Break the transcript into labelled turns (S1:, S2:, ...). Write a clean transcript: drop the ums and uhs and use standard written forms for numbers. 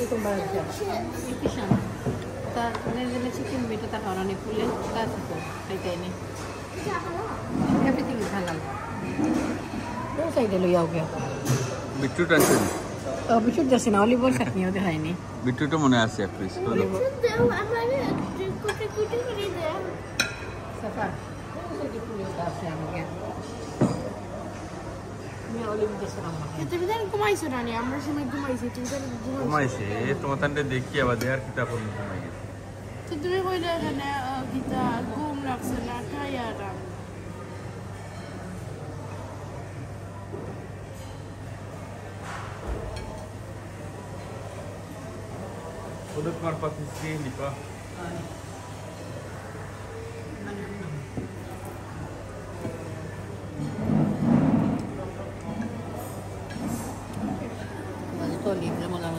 S1: Itong balag siya. Ito siya. Nila chicken meat at ako ni pulen. Ito ko. Kay Tenny. Everything is halal. Ano sa'yo niluyaw kaya?
S2: Beetroot আছে
S1: beetroot আছে না olive oil chutney ওদের হয়নি
S2: beetroot মনে আছে please
S3: beetroot দাও আমারে কুটি কুটি করে দাও
S1: সাফা ওই পুলিশ আছে আমাকে আমি olive দিছি আমাকে
S3: তুমি জানো ঘুমাইছো না নি আমরা সময় ঘুমাইছি তুমি জানো
S2: ঘুমাইছে তোমার তান্ডে দেখি আবার দেয়ার কিতা কোন ঘুমাই গেছে
S3: তো তুমি কইলে এখানে গীতা ঘুম লাগছে না খাইয়ারা
S2: Udah keluar posisi nih Pak.
S1: Mas ito libre mo lang